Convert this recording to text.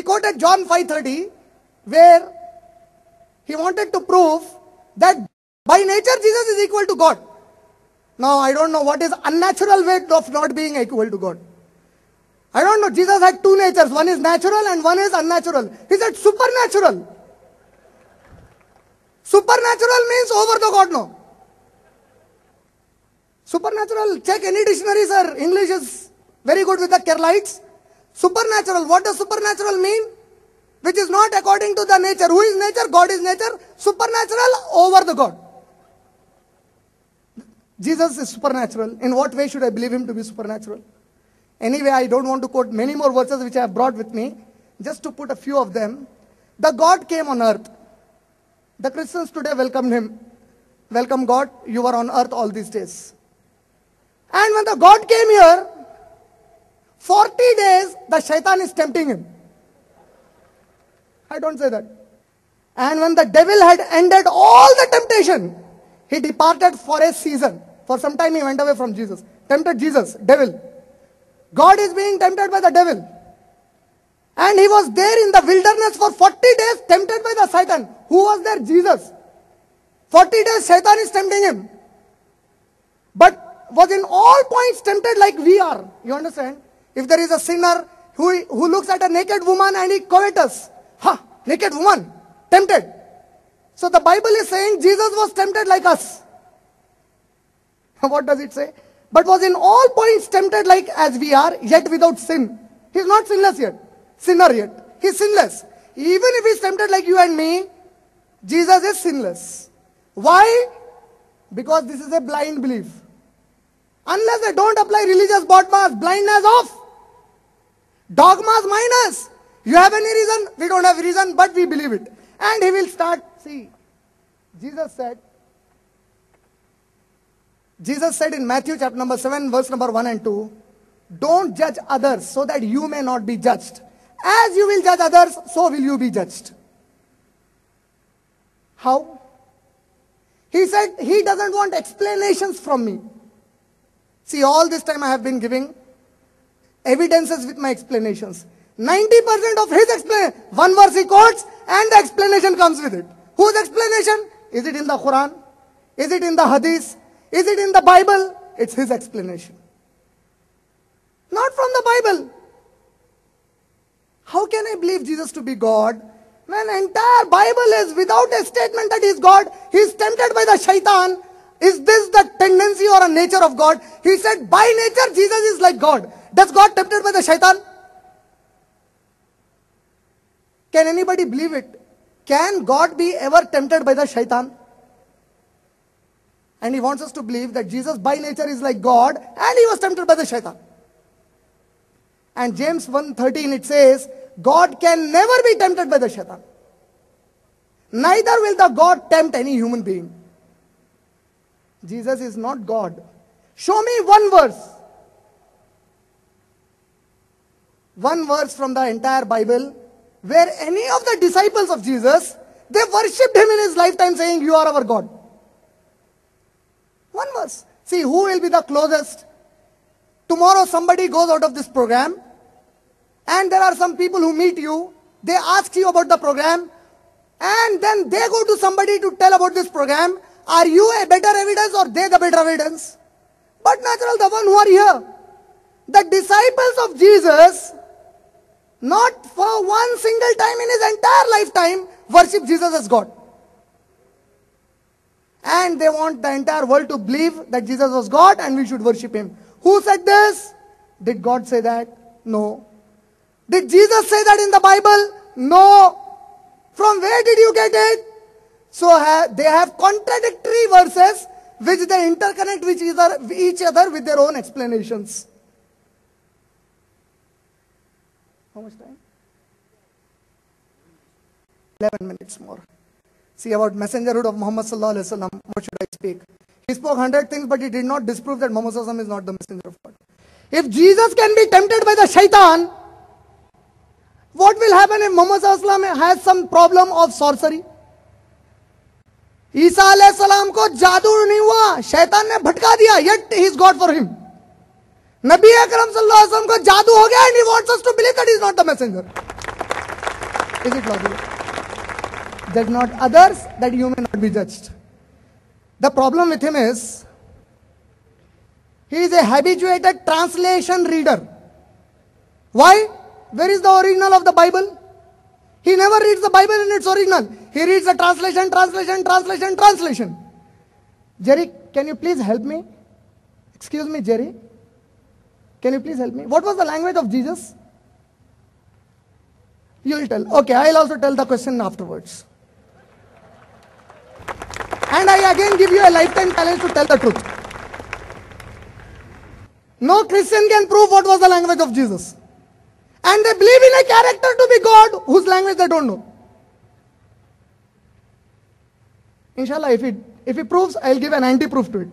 quoted John 5:30, where he wanted to prove that by nature Jesus is equal to God. Now I don't know what is unnatural way of not being equal to God. I don't know. Jesus had two natures. One is natural and one is unnatural. He said supernatural. Supernatural means over the God, no. Supernatural, check any dictionary, sir. English is very good with the Keralites. Supernatural, what does supernatural mean? Which is not according to the nature. Who is nature? God is nature. Supernatural over the God. Jesus is supernatural. In what way should I believe him to be supernatural? Anyway, I don't want to quote many more verses which I have brought with me. Just to put a few of them. The God came on earth. The Christians today welcomed him. Welcome God, you were on earth all these days. And when the God came here, 40 days the shaitan is tempting him. I don't say that. And when the devil had ended all the temptation, he departed for a season. For some time he went away from Jesus. Tempted Jesus, devil. God is being tempted by the devil. And he was there in the wilderness for 40 days tempted by the Satan. Who was there? Jesus. 40 days Satan is tempting him. But was in all points tempted like we are. You understand? If there is a sinner who looks at a naked woman and he covetous. Naked woman. Tempted. So the Bible is saying Jesus was tempted like us. What does it say? But was in all points tempted like as we are, yet without sin. He is not sinless yet. Sinner yet. He is sinless. Even if he is tempted like you and me, Jesus is sinless. Why? Because this is a blind belief. Unless they don't apply religious dogmas, blindness off. Dogmas minus. You have any reason? We don't have reason, but we believe it. And he will start. See, Jesus said in Matthew chapter number 7, verse number 1 and 2, don't judge others so that you may not be judged. As you will judge others, so will you be judged. How? He said he doesn't want explanations from me. See, all this time I have been giving evidences with my explanations. 90% of his explanation, one verse he quotes and the explanation comes with it. Whose explanation? Is it in the Quran? Is it in the Hadith? Is it in the Bible? It's his explanation. Not from the Bible. How can I believe Jesus to be God when entire Bible is without a statement that he is God? He is tempted by the shaitan. Is this the tendency or a nature of God? He said by nature Jesus is like God. Does God tempted by the shaitan? Can anybody believe it? Can God be ever tempted by the shaitan? And he wants us to believe that Jesus by nature is like God and he was tempted by the shaitan. And James 1:13 it says, God can never be tempted by the shaitan. Neither will the God tempt any human being. Jesus is not God. Show me one verse. One verse from the entire Bible where any of the disciples of Jesus, they worshipped him in his lifetime saying, you are our God. One verse. See, who will be the closest? Tomorrow somebody goes out of this program and there are some people who meet you. They ask you about the program and then they go to somebody to tell about this program. Are you a better evidence or they the better evidence? But natural, the one who are here. The disciples of Jesus, not for one single time in his entire lifetime, worship Jesus as God. And they want the entire world to believe that Jesus was God and we should worship him. Who said this? Did God say that? No. Did Jesus say that in the Bible? No. From where did you get it? So they have contradictory verses which they interconnect with each other with their own explanations. How much time? 11 minutes more. See, about messengerhood of Muhammad sallallahu alaihi wasallam, what should I speak? He spoke 100 things, but he did not disprove that Muhammad sallallahu alaihi wasallam is not the messenger of God. If Jesus can be tempted by the shaitan, what will happen if Muhammad sallallahu alaihi wasallam has some problem of sorcery? ईसा अलैहिस्सलाम को जादू नहीं हुआ, शैतान ने भटका दिया, yet he is God for him. नबी अकरम सल्लल्लाहु अलैहि वसल्लम को जादू हो गया and he wants us to believe that he is not the messenger. Is it logical? Judge not others, that you may not be judged. The problem with him is, he is a habituated translation reader. Why? Where is the original of the Bible? He never reads the Bible in its original. He reads the translation. Jerry, can you please help me? Excuse me, Jerry. Can you please help me? What was the language of Jesus? You will tell. Okay, I will also tell the question afterwards. And I again give you a lifetime challenge to tell the truth. No Christian can prove what was the language of Jesus. And they believe in a character to be God whose language they don't know. Inshallah, if he proves, I will give an anti-proof to it.